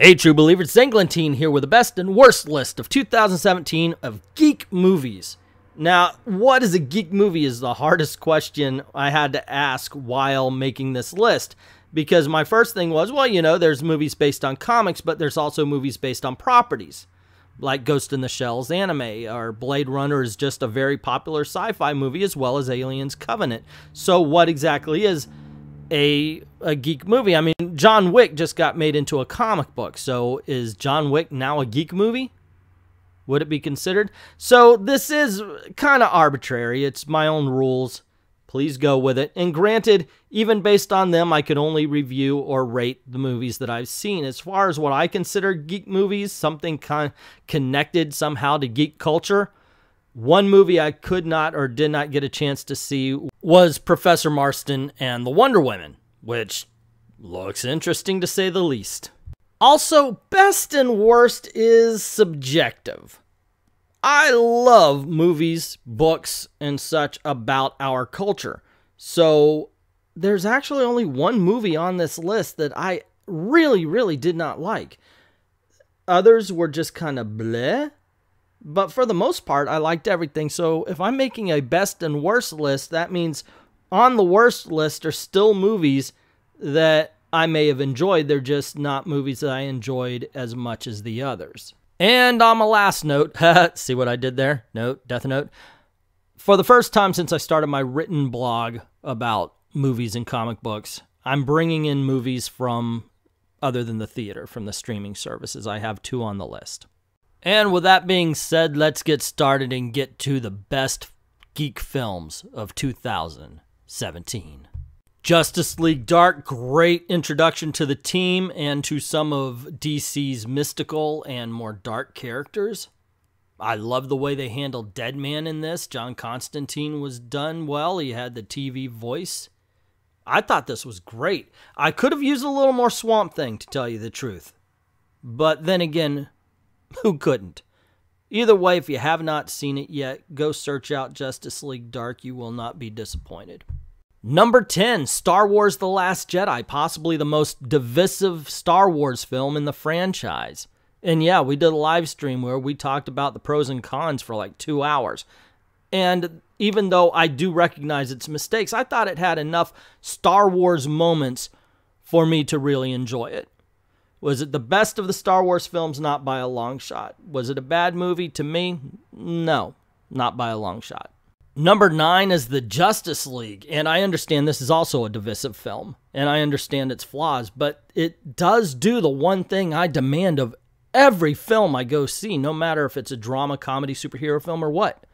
Hey True Believers, it's Englentine here with the best and worst list of 2017 of geek movies. Now, what is a geek movie is the hardest question I had to ask while making this list. Because my first thing was, well, you know, there's movies based on comics, but there's also movies based on properties. Like Ghost in the Shell's anime, or Blade Runner is just a very popular sci-fi movie, as well as Aliens Covenant. So what exactly is a geek movie? I mean, John Wick just got made into a comic book, so is John Wick now a geek movie? Would it be considered? So this is kind of arbitrary. It's my own rules. Please go with it. And granted, even based on them, I could only review or rate the movies that I've seen. As far as what I consider geek movies, something kind of connected somehow to geek culture, one movie I could not or did not get a chance to see was Professor Marston and the Wonder Women, which looks interesting to say the least. Also, best and worst is subjective. I love movies, books, and such about our culture. So there's actually only one movie on this list that I really did not like. Others were just kind of bleh. But for the most part, I liked everything. So if I'm making a best and worst list, that means on the worst list are still movies that I may have enjoyed. They're just not movies that I enjoyed as much as the others. And on my last note, see what I did there? Note, death note. For the first time since I started my written blog about movies and comic books, I'm bringing in movies from other than the theater, from the streaming services. I have 2 on the list. And with that being said, let's get started and get to the best geek films of 2017. Justice League Dark, great introduction to the team and to some of DC's mystical and more dark characters. I love the way they handled Deadman in this. John Constantine was done well. He had the TV voice. I thought this was great. I could have used a little more Swamp Thing, to tell you the truth. But then again, who couldn't? Either way, if you have not seen it yet, go search out Justice League Dark. You will not be disappointed. Number 10, Star Wars The Last Jedi, possibly the most divisive Star Wars film in the franchise. And yeah, we did a live stream where we talked about the pros and cons for like 2 hours. And even though I do recognize its mistakes, I thought it had enough Star Wars moments for me to really enjoy it. Was it the best of the Star Wars films? Not by a long shot. Was it a bad movie to me? No, not by a long shot. Number 9 is the Justice League, and I understand this is also a divisive film, and I understand its flaws, but it does do the one thing I demand of every film I go see, no matter if it's a drama, comedy, superhero film, or what.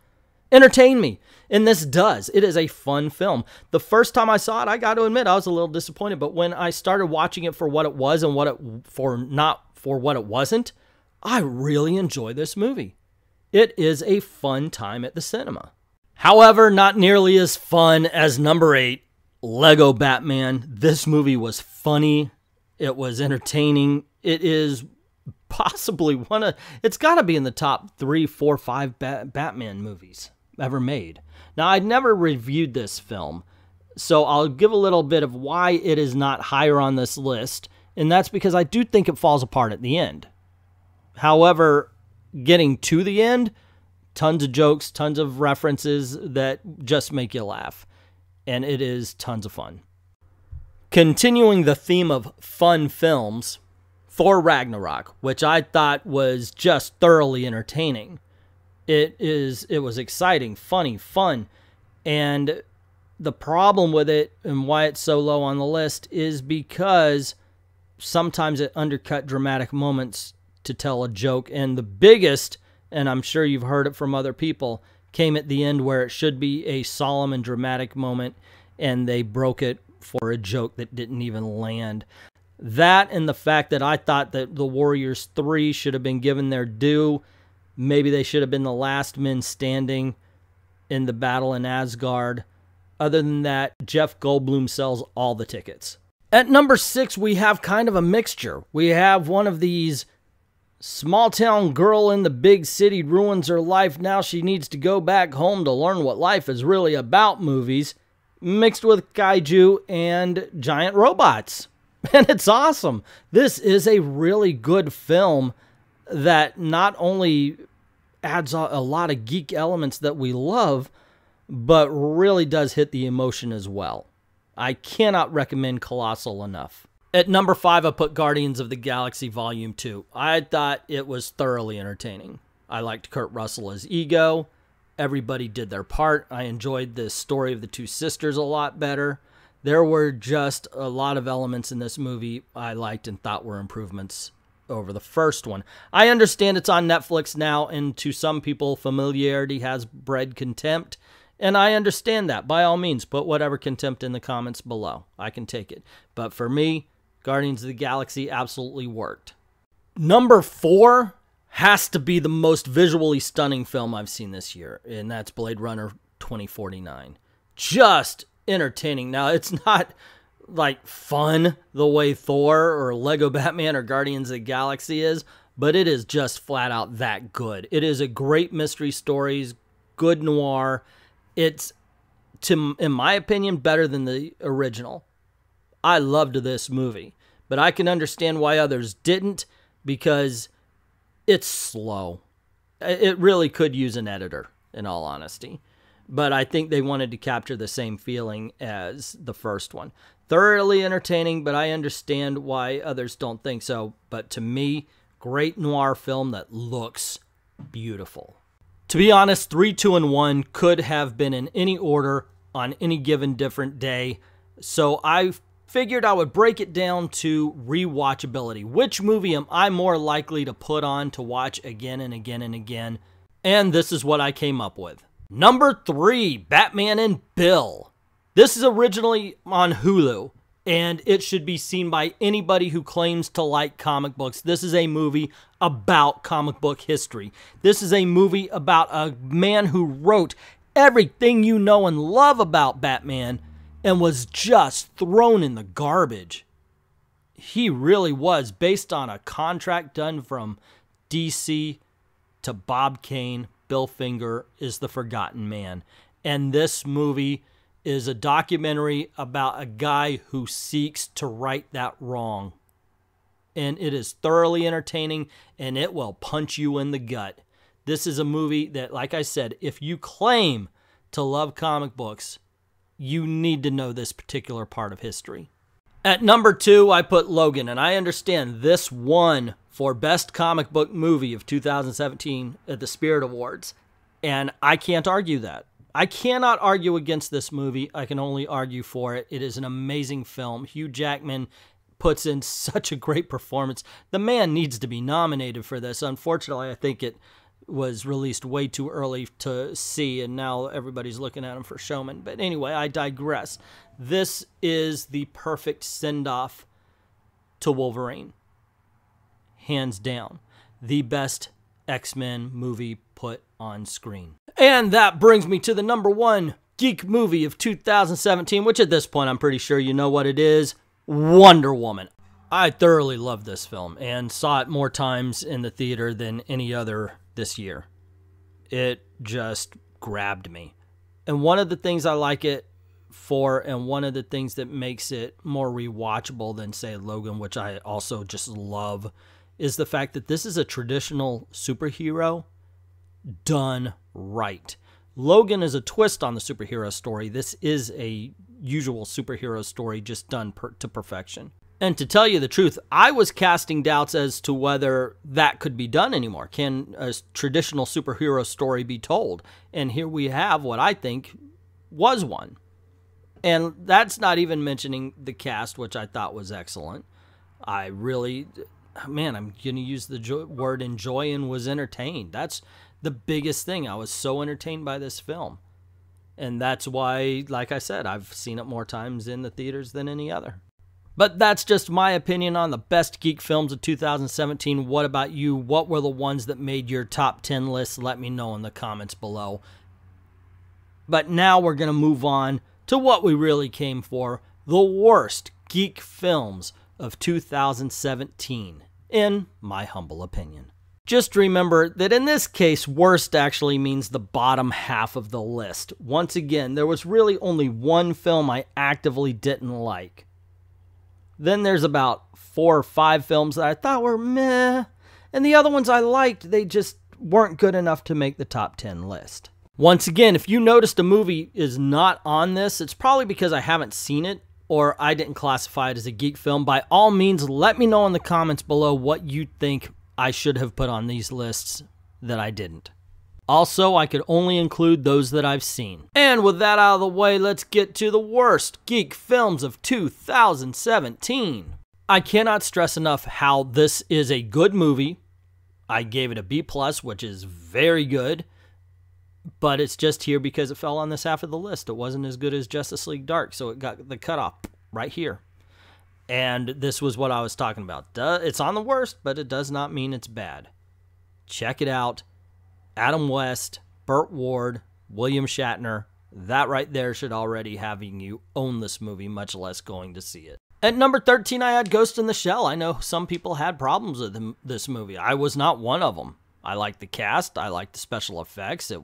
Entertain me, and this does. It is a fun film. The first time I saw it, I got to admit, I was a little disappointed, but when I started watching it for what it was and not for what it wasn't, I really enjoyed this movie. It is a fun time at the cinema. However, not nearly as fun as number 8, Lego Batman. This movie was funny. It was entertaining. It is possibly it's got to be in the top 3, 4, 5 Batman movies ever made. Now, I'd never reviewed this film, so I'll give a little bit of why it is not higher on this list, and that's because I do think it falls apart at the end. However, getting to the end, tons of jokes, tons of references that just make you laugh. And it is tons of fun. Continuing the theme of fun films, Thor Ragnarok, which I thought was just thoroughly entertaining. It was exciting, funny, fun. And the problem with it and why it's so low on the list is because sometimes it undercut dramatic moments to tell a joke. And the biggest, and I'm sure you've heard it from other people, came at the end where it should be a solemn and dramatic moment, and they broke it for a joke that didn't even land. That and the fact that I thought that the Warriors 3 should have been given their due. Maybe they should have been the last men standing in the battle in Asgard. Other than that, Jeff Goldblum sells all the tickets. At number 6, we have kind of a mixture. We have one of these small-town girl in the big city ruins her life. Now she needs to go back home to learn what life is really about movies, mixed with kaiju and giant robots. And it's awesome. This is a really good film that not only adds a lot of geek elements that we love, but really does hit the emotion as well. I cannot recommend Colossal enough. At number 5, I put Guardians of the Galaxy Volume 2. I thought it was thoroughly entertaining. I liked Kurt Russell as Ego. Everybody did their part. I enjoyed the story of the two sisters a lot better. There were just a lot of elements in this movie I liked and thought were improvements over the first one. I understand it's on Netflix now, and to some people, familiarity has bred contempt. And I understand that. By all means, put whatever contempt in the comments below. I can take it. But for me, Guardians of the Galaxy absolutely worked. Number 4 has to be the most visually stunning film I've seen this year, and that's Blade Runner 2049. Just entertaining. Now, it's not like fun the way Thor or Lego Batman or Guardians of the Galaxy is, but it is just flat out that good. It is a great mystery story, good noir. It's, in my opinion, better than the original. I loved this movie, but I can understand why others didn't, because it's slow. It really could use an editor, in all honesty. But I think they wanted to capture the same feeling as the first one. Thoroughly entertaining, but I understand why others don't think so. But to me, great noir film that looks beautiful. To be honest, 3, 2, and 1 could have been in any order on any given different day. So I figured I would break it down to rewatchability. Which movie am I more likely to put on to watch again and again and again? And this is what I came up with. Number 3, Batman and Bill. This is originally on Hulu, and it should be seen by anybody who claims to like comic books. This is a movie about comic book history. This is a movie about a man who wrote everything you know and love about Batman and was just thrown in the garbage. He really was, based on a contract done from DC to Bob Kane. Bill Finger is the forgotten man. And this movie is a documentary about a guy who seeks to right that wrong. And it is thoroughly entertaining, and it will punch you in the gut. This is a movie that, like I said, if you claim to love comic books, you need to know this particular part of history. At number 2, I put Logan, and I understand this won for Best Comic Book Movie of 2017 at the Spirit Awards, and I can't argue that. I cannot argue against this movie. I can only argue for it. It is an amazing film. Hugh Jackman puts in such a great performance. The man needs to be nominated for this. Unfortunately, I think it was released way too early to see, and now everybody's looking at him for Showman. But anyway, I digress. This is the perfect send-off to Wolverine. Hands down. The best X-Men movie put on screen. And that brings me to the number 1 geek movie of 2017, which at this point I'm pretty sure you know what it is. Wonder Woman. I thoroughly loved this film and saw it more times in the theater than any other this year. It just grabbed me. And one of the things I like it for, and one of the things that makes it more rewatchable than, say, Logan, which I also just love, is the fact that this is a traditional superhero done right. Logan is a twist on the superhero story. This is a usual superhero story just done to perfection. And to tell you the truth, I was casting doubts as to whether that could be done anymore. Can a traditional superhero story be told? And here we have what I think was one. And that's not even mentioning the cast, which I thought was excellent. I really, man, I'm going to use the word enjoy and was entertained. That's the biggest thing. I was so entertained by this film. And that's why, like I said, I've seen it more times in the theaters than any other. But that's just my opinion on the best geek films of 2017. What about you? What were the ones that made your top 10 list? Let me know in the comments below. But now we're going to move on to what we really came for, the worst geek films of 2017, in my humble opinion. Just remember that in this case, worst actually means the bottom half of the list. Once again, there was really only one film I actively didn't like. Then there's about 4 or 5 films that I thought were meh, and the other ones I liked, they just weren't good enough to make the top 10 list. Once again, if you noticed a movie is not on this, it's probably because I haven't seen it or I didn't classify it as a geek film. By all means, let me know in the comments below what you think I should have put on these lists that I didn't. Also, I could only include those that I've seen. And with that out of the way, let's get to the worst geek films of 2017. I cannot stress enough how this is a good movie. I gave it a B+, which is very good. But it's just here because it fell on this half of the list. It wasn't as good as Justice League Dark, so it got the cutoff right here. And this was what I was talking about. It's on the worst, but it does not mean it's bad. Check it out. Adam West, Burt Ward, William Shatner. That right there should already having you own this movie, much less going to see it. At number 13, I had Ghost in the Shell. I know some people had problems with this movie. I was not one of them. I liked the cast. I liked the special effects. It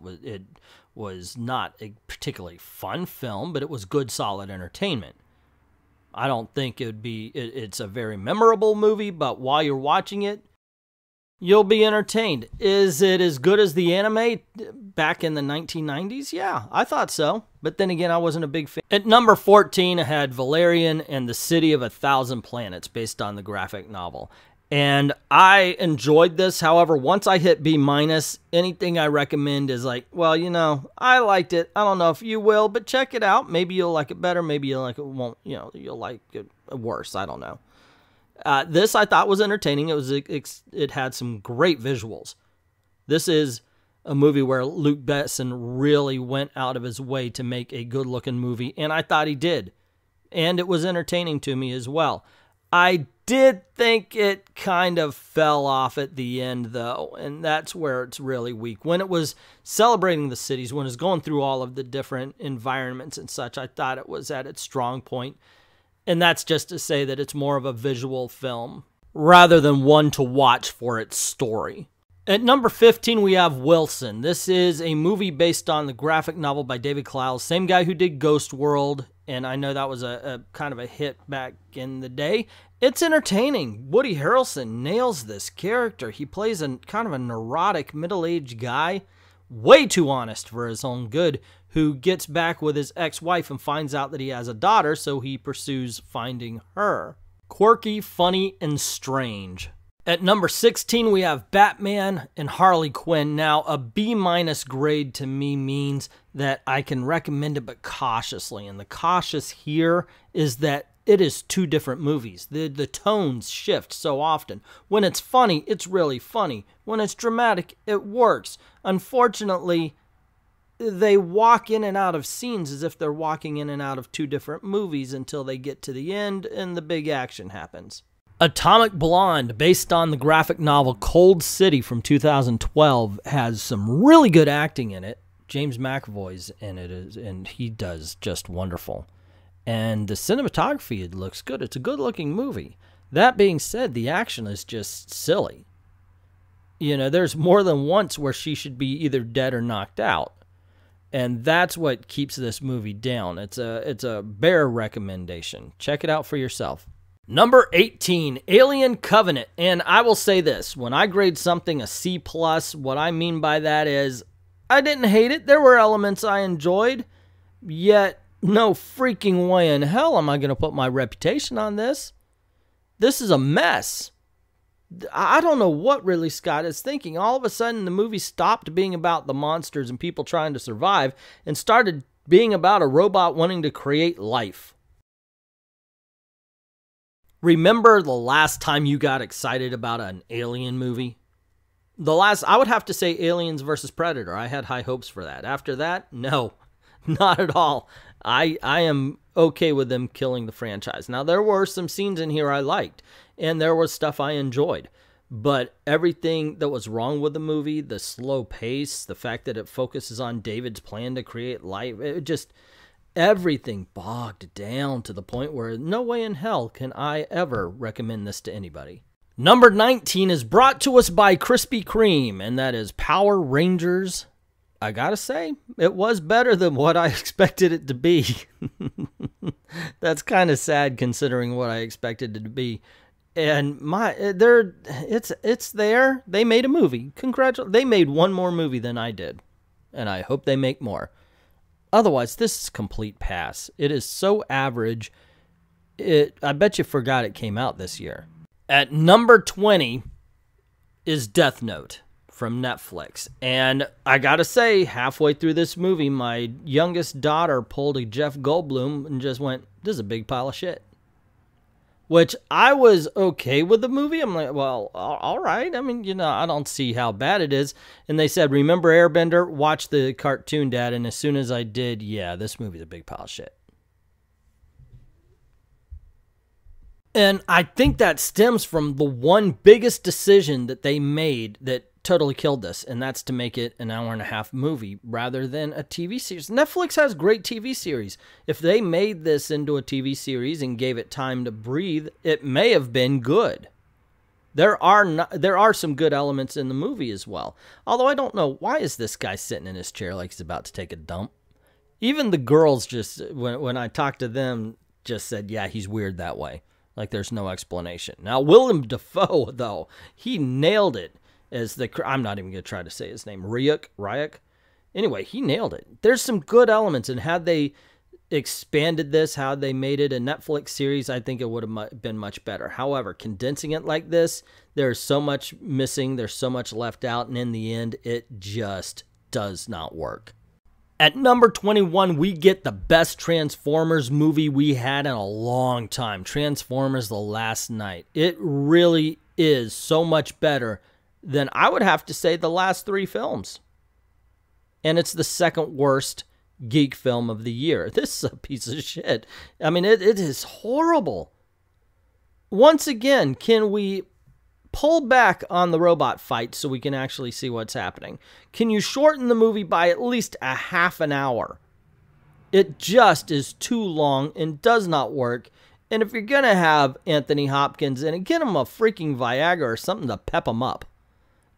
was not a particularly fun film, but it was good, solid entertainment. I don't think it's a very memorable movie, but while you're watching it, you'll be entertained. Is it as good as the anime back in the 1990s? Yeah, I thought so. But then again, I wasn't a big fan. At number 14, I had Valerian and the City of 1,000 Planets, based on the graphic novel. And I enjoyed this. However, once I hit B-, anything I recommend is like, well, you know, I liked it. I don't know if you will, but check it out. Maybe you'll like it better. Maybe you'll like it won't. You know, you'll like it worse. I don't know. This I thought was entertaining. It had some great visuals. This is a movie where Luc Besson really went out of his way to make a good-looking movie, and I thought he did. And it was entertaining to me as well. I did think it kind of fell off at the end, though, and that's where it's really weak. When it was celebrating the cities, when it was going through all of the different environments and such, I thought it was at its strong point. And that's just to say that it's more of a visual film rather than one to watch for its story. At number 15, we have Wilson. This is a movie based on the graphic novel by David Clowes, same guy who did Ghost World, and I know that was a kind of a hit back in the day. It's entertaining. Woody Harrelson nails this character. He plays a kind of a neurotic middle-aged guy, way too honest for his own good, who gets back with his ex-wife and finds out that he has a daughter, so he pursues finding her. Quirky, funny, and strange. At number 16, we have Batman and Harley Quinn. Now, a B- grade to me means that I can recommend it, but cautiously. And the cautious here is that it is 2 different movies. The tones shift so often. When it's funny, it's really funny. When it's dramatic, it works. Unfortunately, they walk in and out of scenes as if they're walking in and out of 2 different movies until they get to the end and the big action happens. Atomic Blonde, based on the graphic novel Cold City from 2012, has some really good acting in it. James McAvoy's in it, and he does just wonderful. And the cinematography, it looks good. It's a good-looking movie. That being said, the action is just silly. You know, there's more than once where she should be either dead or knocked out. And that's what keeps this movie down. It's a bare recommendation. Check it out for yourself. Number 18, Alien Covenant. And I will say this, when I grade something a C+, what I mean by that is I didn't hate it. There were elements I enjoyed, yet no freaking way in hell am I going to put my reputation on this. This is a mess. I don't know what Ridley Scott is thinking. All of a sudden, the movie stopped being about the monsters and people trying to survive and started being about a robot wanting to create life. Remember the last time you got excited about an alien movie? I would have to say Aliens vs. Predator. I had high hopes for that. After that, no, not at all. I am okay with them killing the franchise. Now, there were some scenes in here I liked, and there was stuff I enjoyed. But everything that was wrong with the movie, the slow pace, the fact that it focuses on David's plan to create life, it just... everything bogged down to the point where no way in hell can I ever recommend this to anybody. Number 19 is brought to us by Krispy Kreme, and that is Power Rangers. I gotta say, it was better than what I expected it to be. That's kind of sad considering what I expected it to be. And it's there. They made a movie. They made one more movie than I did. And I hope they make more. Otherwise, this is complete pass. It is so average. I bet you forgot it came out this year. At number 20 is Death Note from Netflix. And I gotta say, halfway through this movie, my youngest daughter pulled a Jeff Goldblum and just went, "This is a big pile of shit." Which I was okay with the movie. I'm like, well, all right. I mean, you know, I don't see how bad it is. And they said, remember Airbender? Watch the cartoon, Dad. And as soon as I did, yeah, this movie's a big pile of shit. And I think that stems from the one biggest decision that they made that totally killed this, and that's to make it an hour-and-a-half movie rather than a TV series. Netflix has great TV series. If they made this into a TV series and gave it time to breathe, it may have been good. There are some good elements in the movie as well. Although I don't know, why is this guy sitting in his chair like he's about to take a dump? Even the girls just, when I talked to them, just said, yeah, he's weird that way. Like there's no explanation. Now, Willem Dafoe, though, he nailed it. As I'm not even going to try to say his name, Ryuk. Anyway, he nailed it. There's some good elements, and had they expanded this, how they made it a Netflix series, I think it would have been much better. However, condensing it like this, there's so much missing, there's so much left out, and in the end, it just does not work. At number 21, we get the best Transformers movie we had in a long time, Transformers: The Last Knight. It really is so much better than I would have to say the last 3 films. And it's the second worst geek film of the year. This is a piece of shit. I mean, it is horrible. Once again, can we pull back on the robot fight so we can actually see what's happening? Can you shorten the movie by at least a half an hour? It just is too long and does not work. And if you're going to have Anthony Hopkins in it, get him a freaking Viagra or something to pep him up,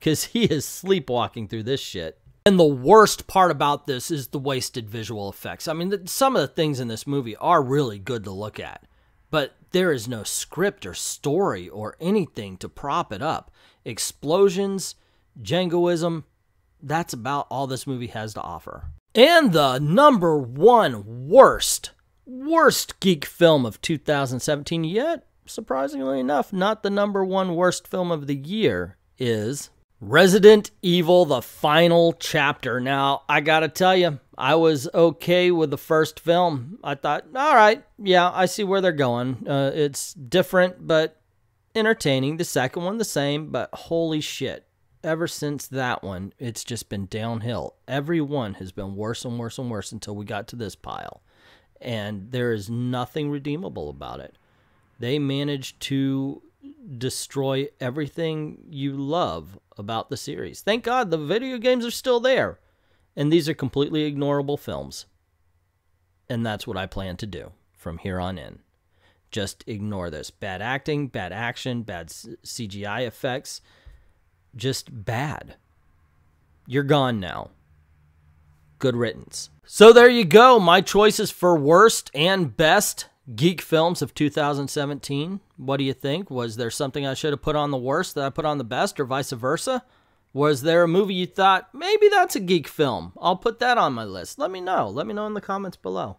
because he is sleepwalking through this shit. And the worst part about this is the wasted visual effects. I mean, some of the things in this movie are really good to look at, but there is no script or story or anything to prop it up. Explosions, jingoism, that's about all this movie has to offer. And the number 1 worst geek film of 2017, yet, surprisingly enough, not the number 1 worst film of the year, is Resident Evil: The Final Chapter. Now, I gotta tell you, I was okay with the first film. I thought, all right, yeah, I see where they're going. It's different, but entertaining. The second one, the same, but holy shit. Ever since that one, it's just been downhill. Every one has been worse and worse and worse until we got to this pile. And there is nothing redeemable about it. They managed to destroy everything you love about the series. Thank God the video games are still there. And these are completely ignorable films. And that's what I plan to do from here on in. Just ignore this. Bad acting, bad action, bad CGI effects. Just bad. You're gone now. Good riddance. So there you go. My choices for worst and best geek films of 2017. What do you think? Was there something I should have put on the worst that I put on the best, or vice versa? Was there a movie you thought, maybe that's a geek film? I'll put that on my list. Let me know. Let me know in the comments below.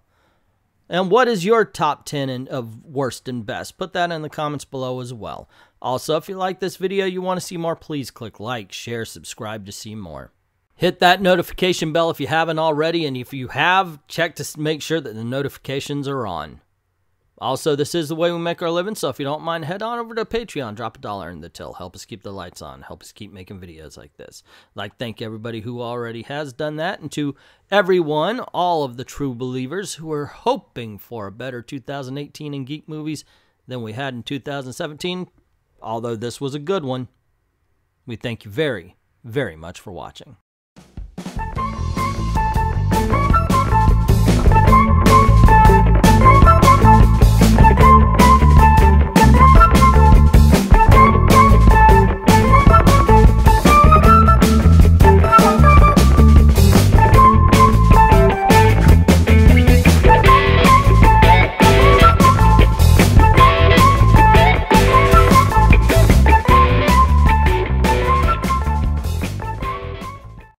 And what is your top 10 of worst and best? Put that in the comments below as well. Also, if you like this video, you want to see more, please click like, share, subscribe to see more. Hit that notification bell if you haven't already, and if you have, check to make sure that the notifications are on. Also, this is the way we make our living, so if you don't mind, head on over to Patreon, drop $1 in the till, help us keep the lights on, help us keep making videos like this. I'd like to thank everybody who already has done that, and to everyone, all of the true believers who are hoping for a better 2018 in geek movies than we had in 2017, although this was a good one. We thank you very, very much for watching.